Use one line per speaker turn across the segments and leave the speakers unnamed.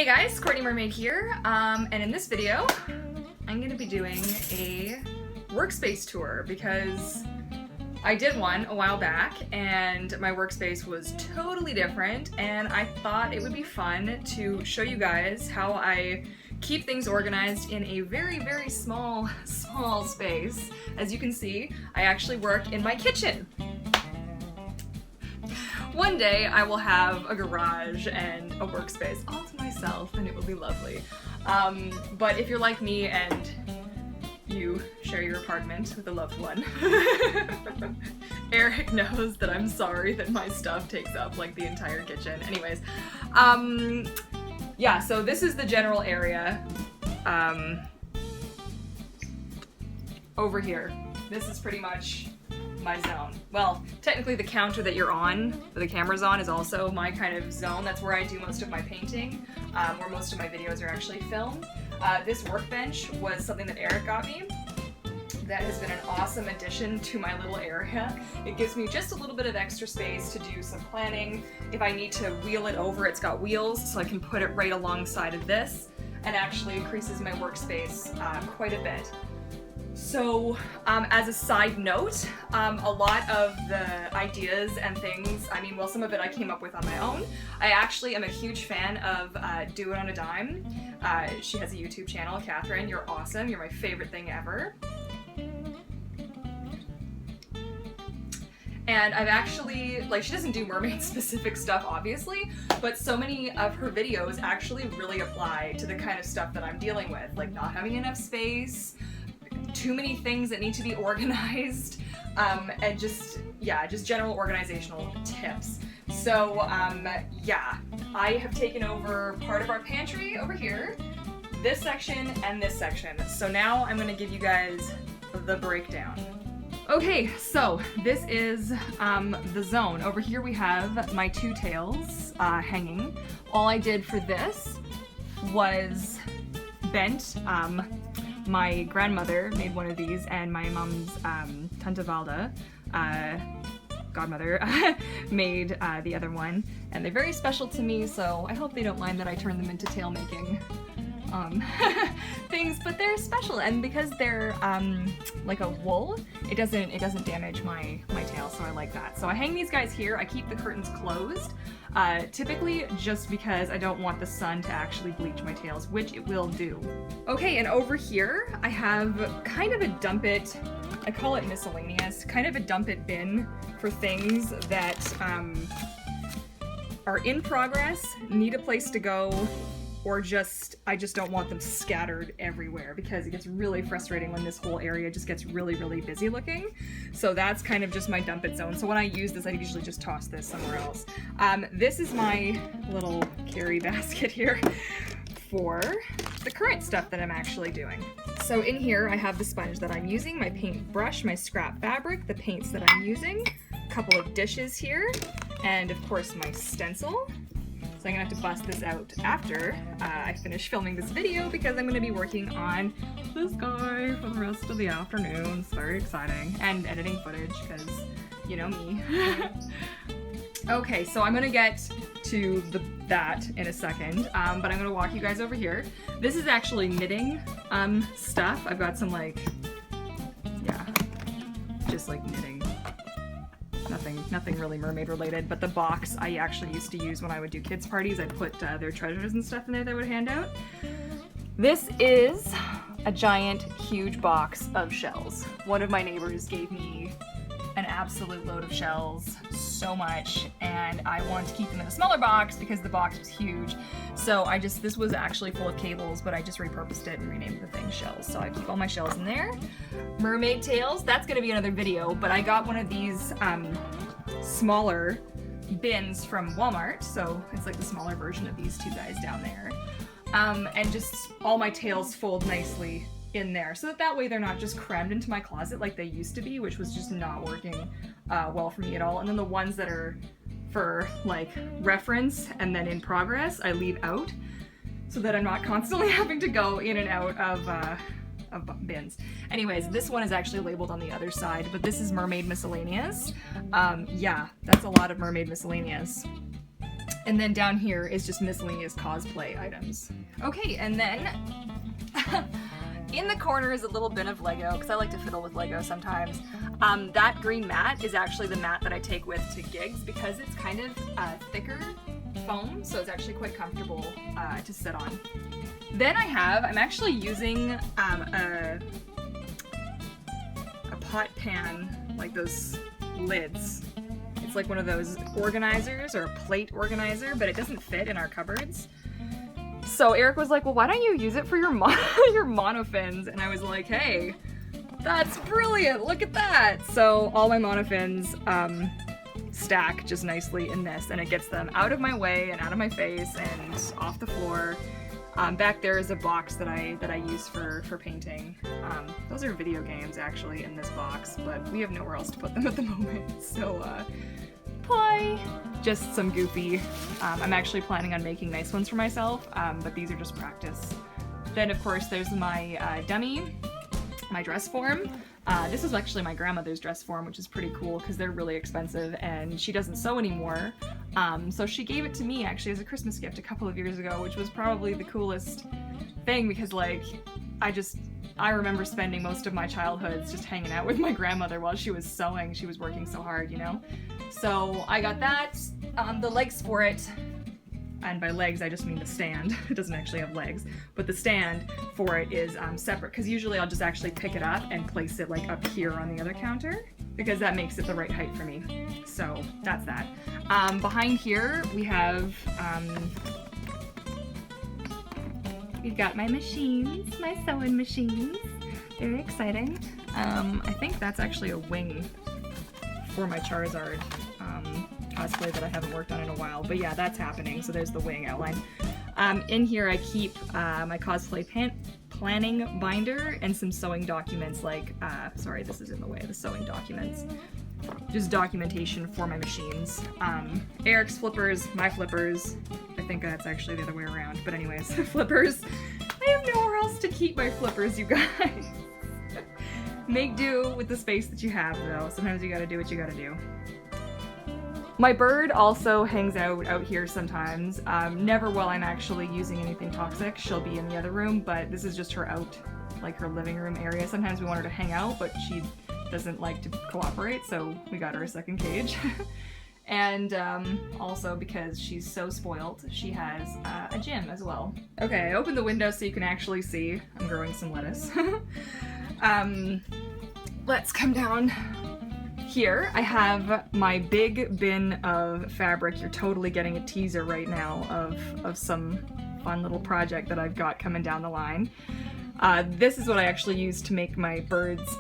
Hey guys, Courtney Mermaid here, and in this video, I'm going to be doing a workspace tour because I did one a while back and my workspace was totally different, and I thought it would be fun to show you guys how I keep things organized in a very, very small space. As you can see, I actually work in my kitchen. One day I will have a garage and a workspace all to myself and it will be lovely. But if you're like me and you share your apartment with a loved one, Eric knows that I'm sorry that my stuff takes up like the entire kitchen. Anyways, yeah, so this is the general area over here. This is pretty much my zone. Well, technically the counter that you're on, or the camera's on, is also my kind of zone. That's where I do most of my painting, where most of my videos are actually filmed. This workbench was something that Eric got me. That has been an awesome addition to my little area. It gives me just a little bit of extra space to do some planning. If I need to wheel it over, it's got wheels, so I can put it right alongside of this, and actually increases my workspace quite a bit. So, as a side note, a lot of the ideas and things, I mean, well, some of it I came up with on my own. I actually am a huge fan of Do It on a Dime. She has a YouTube channel. Catherine, you're awesome. You're my favorite thing ever. And I've actually, like, she doesn't do mermaid specific stuff, obviously, but so many of her videos actually really apply to the kind of stuff that I'm dealing with, like not having enough space, too many things that need to be organized, and just general organizational tips. So, yeah, I have taken over part of our pantry over here, this section, and this section. So now I'm gonna give you guys the breakdown. Okay, so this is the zone. Over here we have my two tails hanging. All I did for this was bent. My grandmother made one of these, and my mom's Tante Valda, godmother, made the other one. And they're very special to me, so I hope they don't mind that I turn them into tail making things, but they're special, and because they're like a wool, it doesn't damage my tail, so I like that. So I hang these guys here. I keep the curtains closed, typically just because I don't want the sun to actually bleach my tails, which it will do. Okay, and over here I have kind of a dump it, I call it miscellaneous, kind of a dump it bin for things that are in progress, need a place to go, or I just don't want them scattered everywhere, because it gets really frustrating when this whole area just gets really, really busy looking. So that's kind of just my dump it zone. So when I use this, I usually just toss this somewhere else. This is my little carry basket here for the current stuff that I'm actually doing. So in here I have the sponge that I'm using, my paint brush, my scrap fabric, the paints that I'm using, a couple of dishes here, and of course my stencil. So I'm gonna have to bust this out after I finish filming this video, because I'm gonna be working on this guy for the rest of the afternoon. It's very exciting. And editing footage, because you know me. Okay, so I'm gonna get to that in a second, but I'm gonna walk you guys over here. This is actually knitting stuff. I've got some like, yeah, just like knitting. Nothing really mermaid related, but the box I actually used to use when I would do kids parties. I'd put their treasures and stuff in there that I would hand out. This is a giant, huge box of shells. One of my neighbors gave me an absolute load of shells, so much, and I wanted to keep them in a smaller box because the box was huge. So this was actually full of cables, but I just repurposed it and renamed the thing shells. So I keep all my shells in there. Mermaid tails, that's gonna be another video, but I got one of these smaller bins from Walmart, so it's like the smaller version of these two guys down there. And just all my tails fold nicely in there, so that way they're not just crammed into my closet like they used to be, which was just not working well for me at all. And then the ones that are for like reference and then in progress, I leave out, so that I'm not constantly having to go in and out of bins. Anyways, this one is actually labeled on the other side, but this is Mermaid Miscellaneous. Yeah, that's a lot of Mermaid Miscellaneous. And then down here is just miscellaneous cosplay items. Okay, and then in the corner is a little bin of Lego, because I like to fiddle with Lego sometimes. That green mat is actually the mat that I take with to gigs because it's kind of thicker foam, so it's actually quite comfortable to sit on. Then I'm actually using a pot pan, like those lids. It's like one of those organizers or a plate organizer, but it doesn't fit in our cupboards. So Eric was like, well, why don't you use it for your monofins? And I was like, hey, that's brilliant, look at that. So all my monofins stack just nicely in this, and it gets them out of my way and out of my face and off the floor. Back there is a box that I use for painting. Those are video games actually in this box, but we have nowhere else to put them at the moment. So play! Just some goofy. I'm actually planning on making nice ones for myself, but these are just practice. Then of course there's my dummy, my dress form. This is actually my grandmother's dress form, which is pretty cool because they're really expensive and she doesn't sew anymore. So she gave it to me actually as a Christmas gift a couple of years ago, which was probably the coolest thing because like I remember spending most of my childhoods just hanging out with my grandmother while she was sewing. She was working so hard, you know? So I got that. The legs for it, and by legs I just mean the stand. It doesn't actually have legs, but the stand for it is separate because usually I'll just actually pick it up and place it like up here on the other counter because that makes it the right height for me. So that's that. Behind here we have we've got my machines, my sewing machines. Very exciting. I think that's actually a wing for my Charizard cosplay that I haven't worked on in a while, but yeah, that's happening. So there's the wing outline. In here I keep my cosplay planning binder and some sewing documents like, sorry, this is in the way, the sewing documents. Just documentation for my machines. Eric's flippers, my flippers. I think that's actually the other way around, but anyways, flippers. I have nowhere else to keep my flippers, you guys. Make do with the space that you have, though. Sometimes you gotta do what you gotta do. My bird also hangs out here sometimes. Never while I'm actually using anything toxic. She'll be in the other room, but this is just her out, like her living room area. Sometimes we want her to hang out, but she doesn't like to cooperate, so we got her a second cage. And also because she's so spoiled, she has a gym as well. Okay, I opened the window so you can actually see I'm growing some lettuce. Let's come down. Here I have my big bin of fabric. You're totally getting a teaser right now of some fun little project that I've got coming down the line. This is what I actually use to make my birds,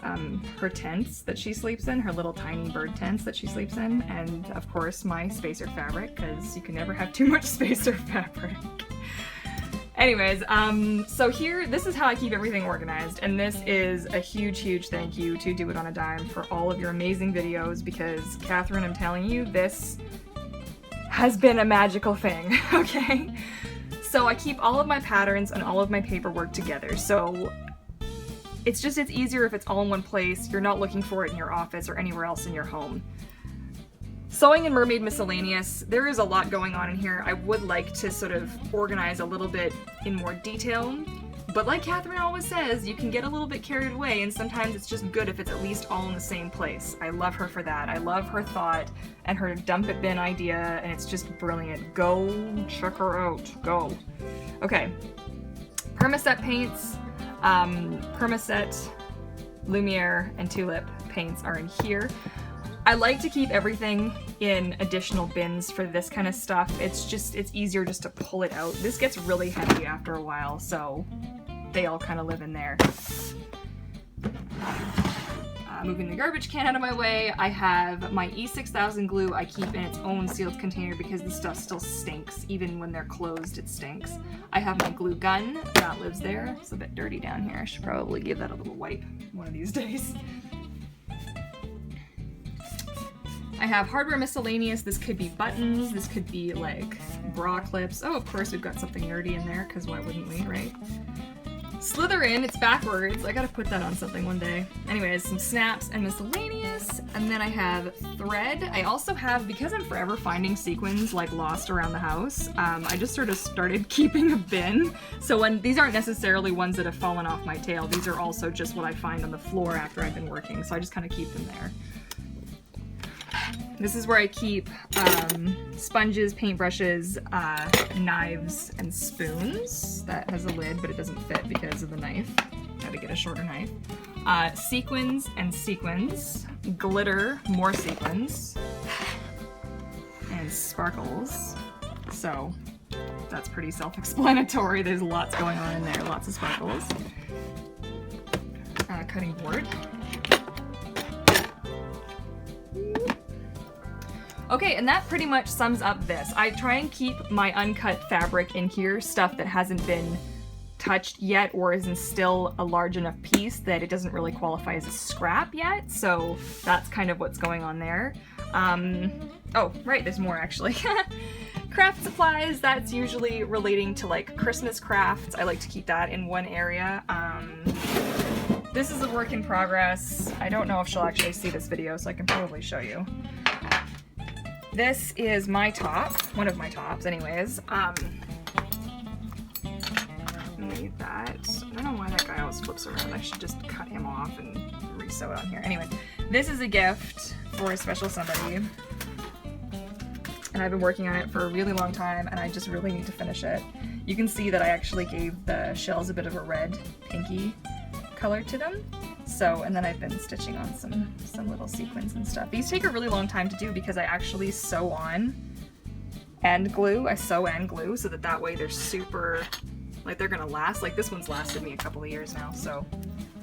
her tents that she sleeps in, her little tiny bird tents that she sleeps in, and of course my spacer fabric, because you can never have too much spacer fabric. Anyways, so here, this is how I keep everything organized, and this is a huge, huge thank you to Do It On a Dime for all of your amazing videos, because Catherine, I'm telling you, this has been a magical thing, okay? So I keep all of my patterns and all of my paperwork together, so it's easier if it's all in one place. You're not looking for it in your office or anywhere else in your home. Sewing and Mermaid Miscellaneous, there is a lot going on in here. I would like to sort of organize a little bit in more detail, but like Catherine always says, you can get a little bit carried away, and sometimes it's just good if it's at least all in the same place. I love her for that. I love her thought and her dump it bin idea, and it's just brilliant. Go check her out. Go. Okay. Permaset paints, Permaset, Lumiere, and Tulip paints are in here. I like to keep everything in additional bins for this kind of stuff. It's easier just to pull it out. This gets really heavy after a while, so they all kind of live in there. Moving the garbage can out of my way, I have my E6000 glue I keep in its own sealed container because the stuff still stinks. Even when they're closed, it stinks. I have my glue gun, that lives there. It's a bit dirty down here. I should probably give that a little wipe one of these days. I have hardware miscellaneous. This could be buttons, this could be like bra clips. Oh, of course we've got something nerdy in there, because why wouldn't we, right? Slytherin, it's backwards. I gotta put that on something one day. Anyways, some snaps and miscellaneous. miscellaneous, and then I have thread. I also have, because I'm forever finding sequins like lost around the house, I just sort of started keeping a bin. So when these aren't necessarily ones that have fallen off my tail, these are also just what I find on the floor after I've been working, so I just kind of keep them there. This is where I keep sponges, paintbrushes, knives, and spoons. That has a lid, but it doesn't fit because of the knife. Had to get a shorter knife. Sequins and sequins. Glitter, more sequins. And sparkles. So that's pretty self-explanatory. There's lots going on in there, lots of sparkles. Cutting board. Okay, and that pretty much sums up this. I try and keep my uncut fabric in here, stuff that hasn't been touched yet or isn't still a large enough piece that it doesn't really qualify as a scrap yet, so that's kind of what's going on there. Oh, right, there's more actually. Craft supplies, that's usually relating to like Christmas crafts. I like to keep that in one area. This is a work in progress. I don't know if she'll actually see this video, so I can probably show you. This is my top, one of my tops anyways. Need that. I don't know why that guy always flips around. I should just cut him off and re-sew it on here. Anyway, this is a gift for a special somebody. And I've been working on it for a really long time and I just really need to finish it. You can see that I actually gave the shells a bit of a red, pinky color to them. So, and then I've been stitching on some little sequins and stuff. These take a really long time to do because I actually sew on and glue. I sew and glue so that way they're super, like they're gonna last. Like this one's lasted me a couple of years now, so.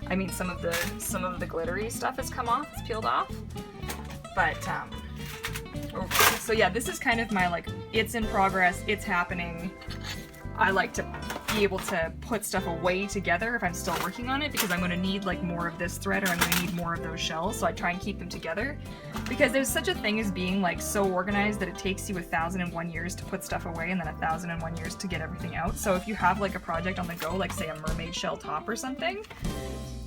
I mean, some of the glittery stuff has come off, it's peeled off. But, so yeah, this is kind of my like, it's in progress, it's happening. I like to be able to put stuff away together if I'm still working on it because I'm going to need like more of this thread or I'm going to need more of those shells, so I try and keep them together because there's such a thing as being like so organized that it takes you 1,001 years to put stuff away and then 1,001 years to get everything out. So if you have like a project on the go, like say a mermaid shell top or something,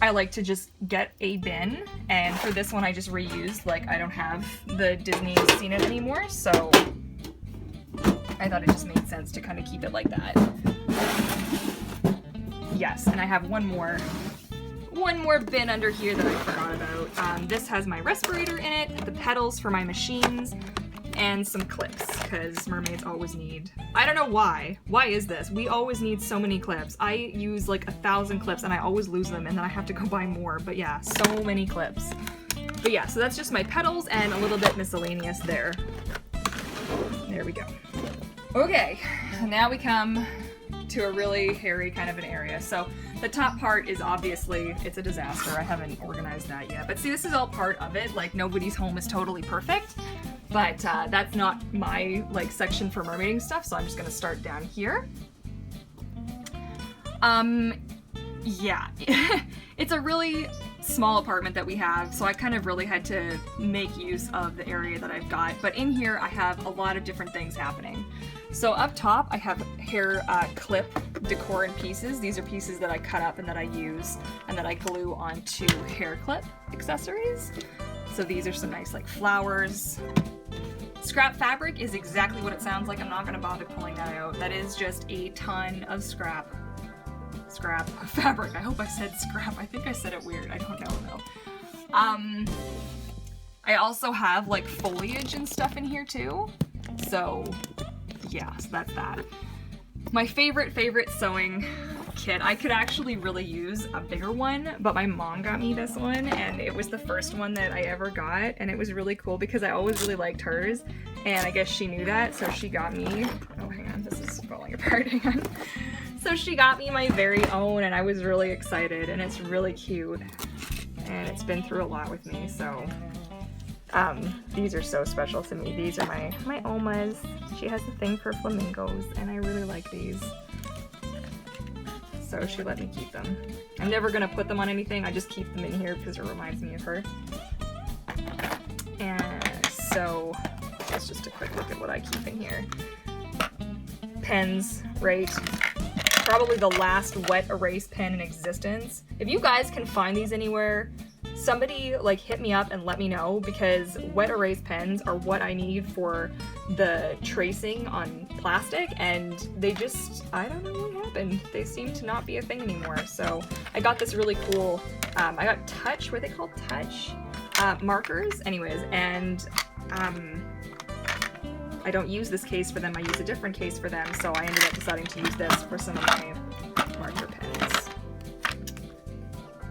I like to just get a bin, and for this one I just reused, like I don't have the Disney Scene It anymore, so I thought it just made sense to kind of keep it like that. Yes, and I have one more bin under here that I forgot about. This has my respirator in it, the pedals for my machines, and some clips, because mermaids always need... I don't know why. Why is this? We always need so many clips. I use like 1,000 clips and I always lose them and then I have to go buy more, but yeah, so many clips. But yeah, so that's just my pedals and a little bit miscellaneous there. There we go. Okay, now we come to a really hairy kind of an area. So the top part is obviously, it's a disaster. I haven't organized that yet. But see, this is all part of it. Like nobody's home is totally perfect, but that's not my like section for mermaiding stuff. So I'm just gonna start down here. Yeah, it's a really small apartment that we have, so I kind of really had to make use of the area that I've got. But in here I have a lot of different things happening. So up top I have hair clip decor and pieces. These are pieces that I cut up and that I use and that I glue onto hair clip accessories. So these are some nice like flowers. Scrap fabric is exactly what it sounds like. I'm not going to bother pulling that out. That is just a ton of scrap fabric. I hope I said scrap. I think I said it weird. I don't know though. I also have like foliage and stuff in here too. So yeah, so that's that. My favorite sewing kit. I could actually really use a bigger one, but my mom got me this one and it was the first one that I ever got, and it was really cool because I always really liked hers and I guess she knew that, so she got me, oh hang on, this is falling apart, hang on. So she got me my very own and I was really excited, and it's really cute and it's been through a lot with me, so these are so special to me. These are my Oma's. She has a thing for flamingos and I really like these. So she let me keep them. I'm never gonna put them on anything, I just keep them in here because it reminds me of her. And so that's just a quick look at what I keep in here. Pens, right? Probably the last wet erase pen in existence. If you guys can find these anywhere, somebody like hit me up and let me know, because wet erase pens are what I need for the tracing on plastic, and they just, I don't know what happened. They seem to not be a thing anymore. So I got this really cool, I got Touch, what are they called? Touch markers, anyways, and I don't use this case for them, I use a different case for them, so I ended up deciding to use this for some of my marker pens.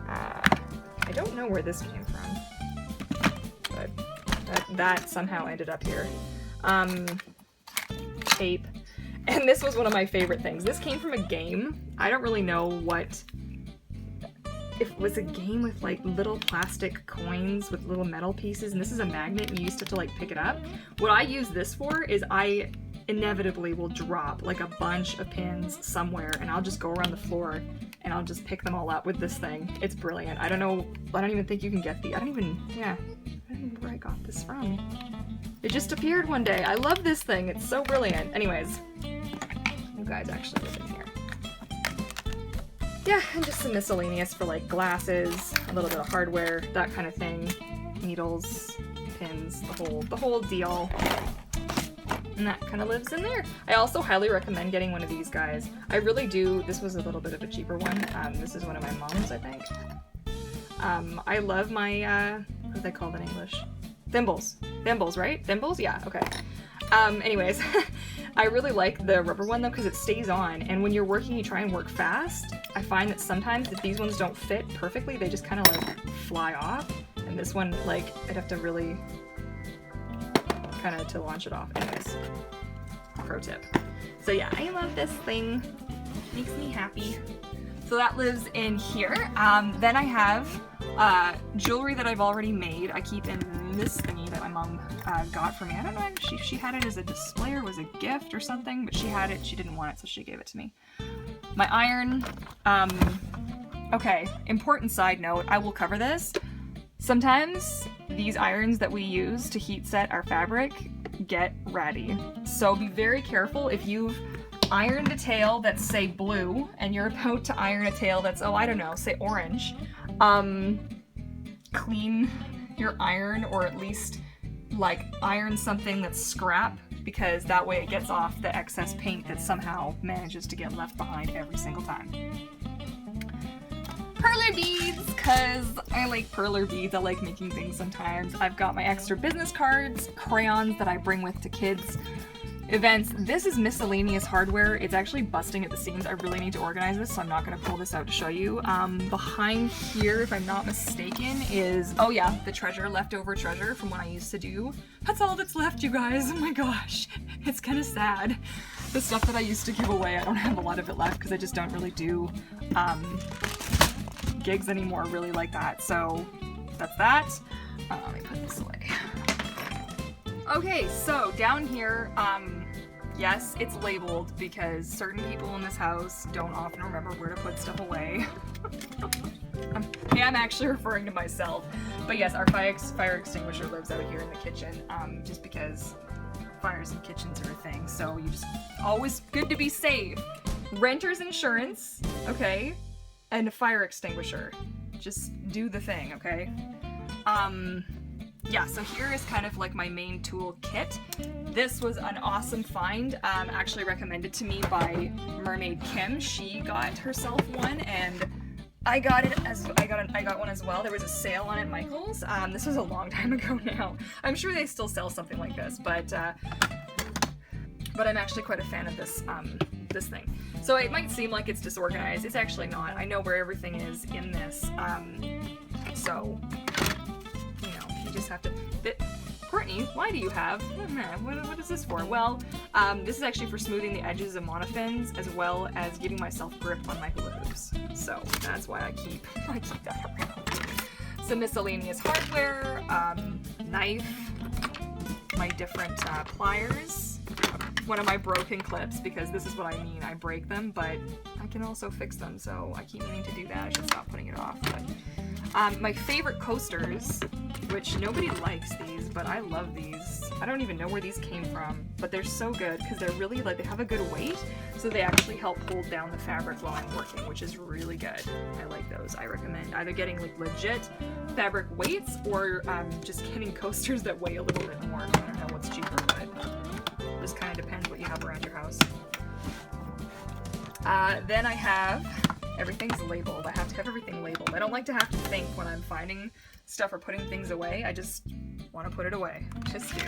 I don't know where this came from, but that somehow ended up here. Tape. And this was one of my favorite things. This came from a game. I don't really know what... If it was a game with like little plastic coins with little metal pieces, and this is a magnet and you used to like pick it up. What I use this for is I inevitably will drop like a bunch of pins somewhere, and I'll just go around the floor and I'll just pick them all up with this thing. It's brilliant. I don't even think you can get I don't even know where I got this from. It just appeared one day. I love this thing. It's so brilliant. Anyways, you guys actually live in here. Yeah, and just some miscellaneous for like glasses, a little bit of hardware, that kind of thing. Needles, pins, the whole deal. And that kind of lives in there. I also highly recommend getting one of these guys. I really do. This was a little bit of a cheaper one. This is one of my mom's, I think. I love my, what are they called in English? Thimbles. Thimbles, right? Thimbles? Yeah, okay. Anyways, I really like the rubber one though, because it stays on, and when you're working, you try and work fast. I find that sometimes if these ones don't fit perfectly, they just kind of like fly off, and this one, like, I'd have to really kind of to launch it off. Anyways, pro tip. So yeah, I love this thing. Makes me happy. So that lives in here. Then I have jewelry that I've already made. I keep in this thingy that my mom got for me. I don't know if she had it as a display or was a gift or something, but she had it. She didn't want it, so she gave it to me. My iron. Okay, important side note. I will cover this. Sometimes these irons that we use to heat set our fabric get ratty. So be very careful if you've ironed a tail that's, say, blue, and you're about to iron a tail that's, oh, I don't know, say orange. Clean your iron, or at least like iron something that's scrap, because that way it gets off the excess paint that somehow manages to get left behind every single time. Perler beads, because I like perler beads. I like making things sometimes. I've got my extra business cards, crayons that I bring with to kids' events. This is miscellaneous hardware. It's actually busting at the seams. I really need to organize this, so I'm not going to pull this out to show you. Behind here, if I'm not mistaken, is, oh yeah, the leftover treasure from when I used to do. That's all that's left, you guys. Oh my gosh. It's kind of sad. The stuff that I used to give away, I don't have a lot of it left because I just don't really do gigs anymore really like that. So that's that. Let me put this away. Okay, so down here, yes, it's labeled because certain people in this house don't often remember where to put stuff away. I'm actually referring to myself. But yes, our fire extinguisher lives out here in the kitchen, just because fires in kitchens are a thing, so you just, always good to be safe. Renter's insurance, okay, and a fire extinguisher. Just do the thing, okay? Yeah, so here is kind of like my main tool kit. This was an awesome find, actually recommended to me by Mermaid Kim. She got herself one, and I got one as well. There was a sale on it at Michael's. This was a long time ago now. I'm sure they still sell something like this, but I'm actually quite a fan of this this thing. So it might seem like it's disorganized. It's actually not. I know where everything is in this. So, you know, you just have to... Courtney, why do you have... What is this for? Well, this is actually for smoothing the edges of monofins, as well as giving myself grip on my hula hoops. So that's why I keep that around. Some miscellaneous hardware, knife, my different pliers, one of my broken clips, because this is what I mean. I break them, but I can also fix them, so I keep meaning to do that. I should stop putting it off. But my favorite coasters, which nobody likes these, but I love these. I don't even know where these came from, but they're so good because they're really, like, they have a good weight, so they actually help hold down the fabric while I'm working, which is really good. I like those. I recommend either getting like legit fabric weights or just getting coasters that weigh a little bit more. I don't know what's cheaper, but just kind of depends what you have around your house. Then I have, everything's labeled. I have to have everything labeled. I don't like to have to think when I'm finding stuff or putting things away. I just want to put it away. Just do.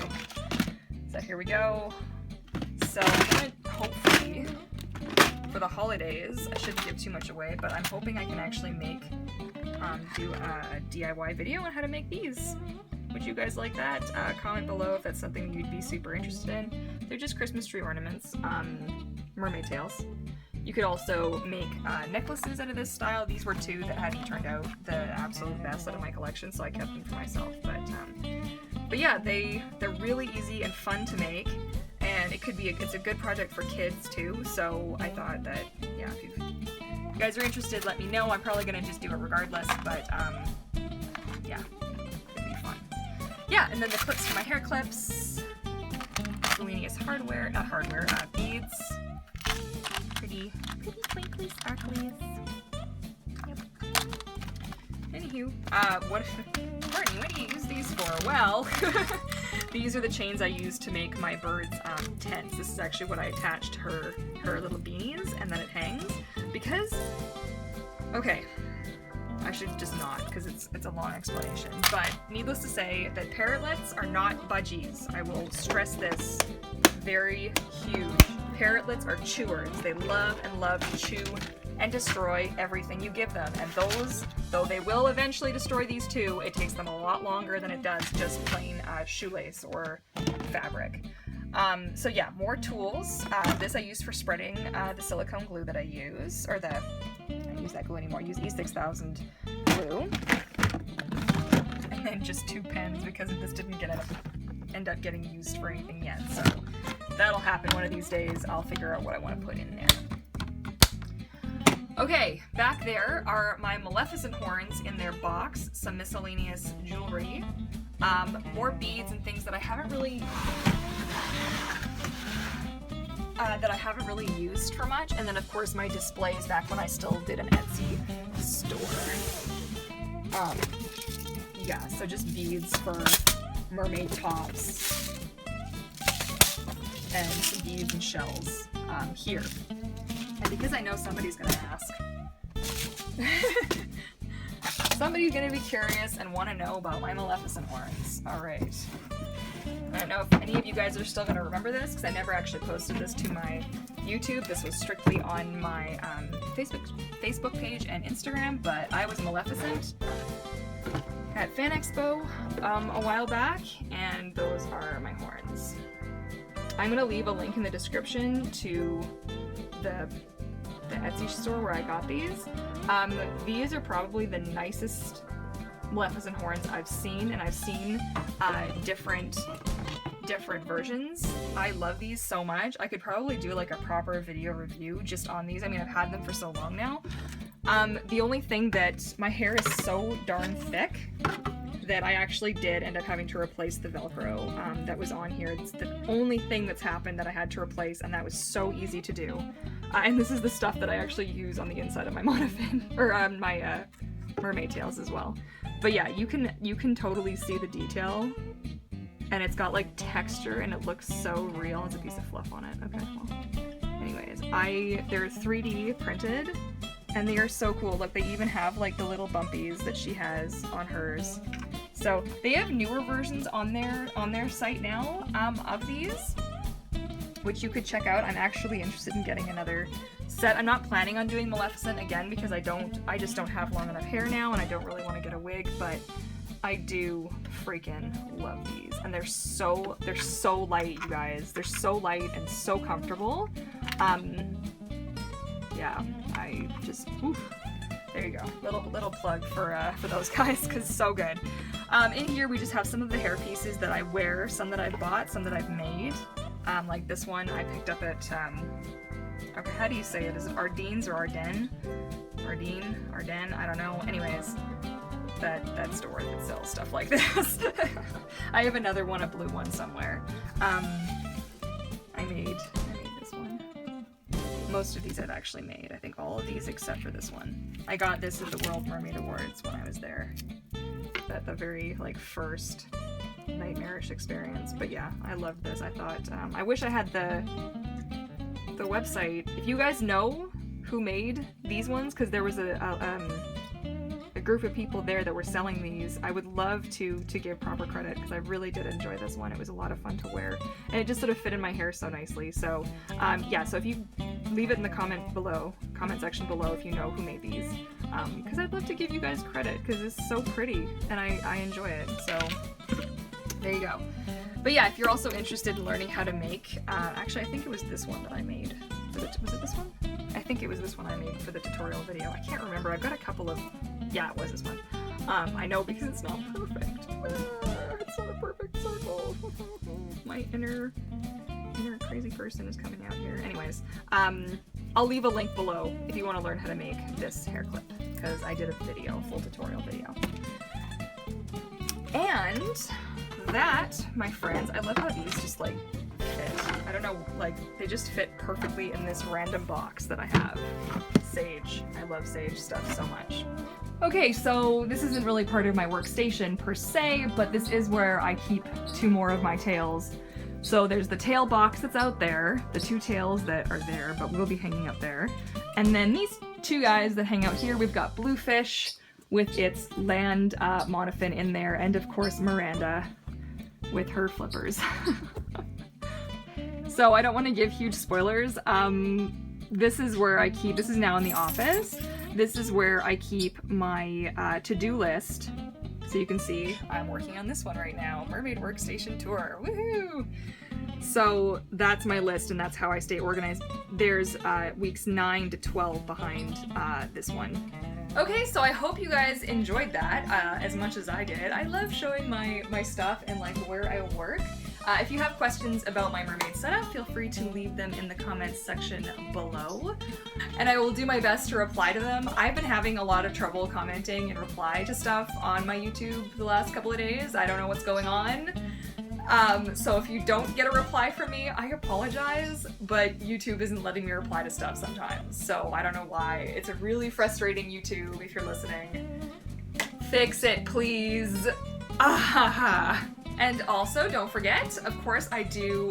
So here we go. So I'm gonna, hopefully, for the holidays, I shouldn't give too much away, but I'm hoping I can actually do a DIY video on how to make these. Would you guys like that? Comment below if that's something you'd be super interested in. They're just Christmas tree ornaments, mermaid tails. You could also make necklaces out of this style. These were two that hadn't turned out the absolute best out of my collection, so I kept them for myself. But yeah, they're really easy and fun to make, and it's a good project for kids too. So I thought that, yeah, if you guys are interested, let me know. I'm probably gonna just do it regardless, but yeah, it'd be fun. Yeah, and then the clips for my hair clips, miscellaneous hardware, not hardware, beads. Pretty twinkly sparklies. Yep. Anywho, Courtney, what do you use these for? Well, these are the chains I use to make my bird's tents. This is actually what I attached to her little beanies, and then it hangs. Because, okay, I should just not, because it's a long explanation. But needless to say that parrotlets are not budgies. I will stress this very huge. Parrotlets are chewers. They love to chew and destroy everything you give them. And those, though they will eventually destroy these too, it takes them a lot longer than it does just plain shoelace or fabric. So yeah, more tools. This I use for spreading the silicone glue that I use, or I don't use that glue anymore. I use E6000 glue. And then just 2 pens because this didn't end up getting used for anything yet. So that'll happen one of these days. I'll figure out what I want to put in there. Okay, back there are my Maleficent horns in their box, some miscellaneous jewelry, more beads and things that I haven't really used for much, and then of course my displays back when I still did an Etsy store. Yeah, so just beads for mermaid tops and some beads and shells here. And because I know somebody's gonna ask, somebody's gonna be curious and want to know about my Maleficent horns. Alright. I don't know if any of you guys are still gonna remember this, because I never actually posted this to my YouTube. This was strictly on my Facebook page and Instagram, but I was Maleficent at Fan Expo a while back, and those are my horns. I'm gonna leave a link in the description to the Etsy store where I got these. These are probably the nicest Maleficent horns I've seen, and I've seen different versions. I love these so much. I could probably do like a proper video review just on these. I mean, I've had them for so long now. The only thing that my hair is so darn thick that I actually did end up having to replace the Velcro that was on here. It's the only thing that's happened that I had to replace, and that was so easy to do. And this is the stuff that I actually use on the inside of my monofin, or my mermaid tails as well. But yeah, you can totally see the detail, and it's got like texture, and it looks so real. There's a piece of fluff on it. Okay, well, anyways, they're 3D printed, and they are so cool. Look, they even have like the little bumpies that she has on hers. So they have newer versions on their site now of these, which you could check out. I'm actually interested in getting another set. I'm not planning on doing Maleficent again because I just don't have long enough hair now, and I don't really want to get a wig, but I do freaking love these. And they're so light, you guys. They're so light and so comfortable. Yeah, I just, oof. There you go. Little plug for those guys, because it's so good. In here we just have some of the hair pieces that I wear, some that I've bought, some that I've made. Like this one I picked up at, okay, how do you say it? Is it Ardennes or Ardennes? Ardennes, I don't know. Anyways, that store that sells stuff like this. I have another one, a blue one somewhere. I made this one. Most of these I've actually made. I think all of these except for this one. I got this at the World Mermaid Awards when I was there. At the very, like, first nightmarish experience. But yeah, I loved this. I thought, I wish I had the website. If you guys know who made these ones, because there was a group of people there that were selling these, I would love to give proper credit, because I really did enjoy this one. It was a lot of fun to wear, and it just sort of fit in my hair so nicely. So yeah, so if you leave it in the comment section below if you know who made these, because I'd love to give you guys credit, because it's so pretty and I enjoy it. So there you go. But yeah, if you're also interested in learning how to make, actually I think it was this one that I made. Was it this one? I think it was this one I made for the tutorial video. I can't remember. I've got a couple of, yeah, it was this one. I know because it's not perfect. It's not a perfect circle. My inner crazy person is coming out here. Anyways, I'll leave a link below if you want to learn how to make this hair clip, because I did a video, full tutorial video. And that, my friends, I love how these just like fit. I don't know, like they just fit perfectly in this random box that I have. Sage. I love sage stuff so much. Okay, so this isn't really part of my workstation per se, but this is where I keep two more of my tails. So there's the tail box that's out there, the two tails that are there, but will be hanging up there. And then these two guys that hang out here, we've got Bluefish with its land monofin in there, and of course Miranda with her flippers. So I don't want to give huge spoilers. This is where I keep, this is now in the office. This is where I keep my to-do list. So you can see I'm working on this one right now. Mermaid Workstation Tour, woohoo! So that's my list, and that's how I stay organized. There's weeks 9 to 12 behind this one. Okay, so I hope you guys enjoyed that as much as I did. I love showing my stuff and like where I work. If you have questions about my mermaid setup, feel free to leave them in the comments section below, and I will do my best to reply to them. I've been having a lot of trouble commenting and reply to stuff on my YouTube the last couple of days. I don't know what's going on. So if you don't get a reply from me, I apologize, but YouTube isn't letting me reply to stuff sometimes, so I don't know why. It's a really frustrating YouTube if you're listening. Fix it, please. Ah. And also, don't forget, of course, I do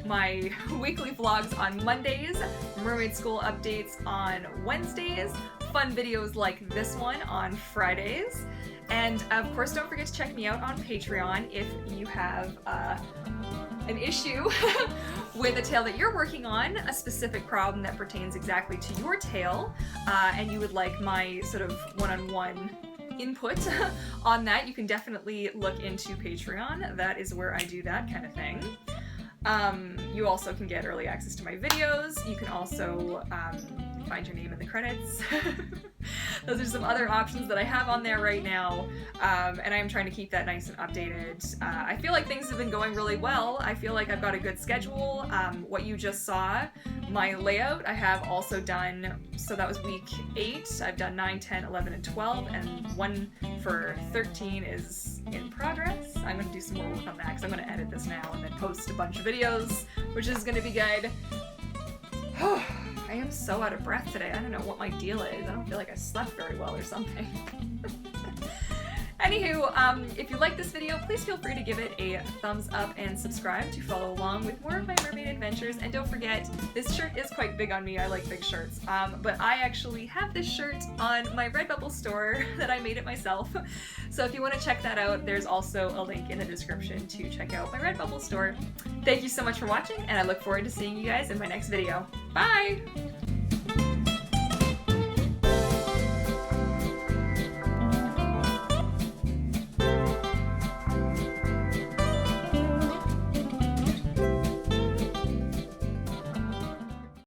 my weekly vlogs on Mondays, Mermaid School updates on Wednesdays, fun videos like this one on Fridays, and of course, don't forget to check me out on Patreon if you have an issue with a tale that you're working on, a specific problem that pertains exactly to your tale, and you would like my sort of one-on-one input on that. You can definitely look into Patreon. That is where I do that kind of thing. You also can get early access to my videos. You can also find your name in the credits. Those are some other options that I have on there right now, and I am trying to keep that nice and updated. I feel like things have been going really well. I feel like I've got a good schedule. What you just saw, my layout, I have also done, so that was week 8. I've done 9, 10, 11, and 12, and one for 13 is in progress. I'm going to do some more work on that because I'm going to edit this now and then post a bunch of videos, which is going to be good. I am so out of breath today. I don't know what my deal is. I don't feel like I slept very well or something. Anywho, if you like this video, please feel free to give it a thumbs up and subscribe to follow along with more of my mermaid adventures. And don't forget, this shirt is quite big on me. I like big shirts. But I actually have this shirt on my Redbubble store that I made it myself. So if you want to check that out, there's also a link in the description to check out my Redbubble store. Thank you so much for watching, and I look forward to seeing you guys in my next video. Bye!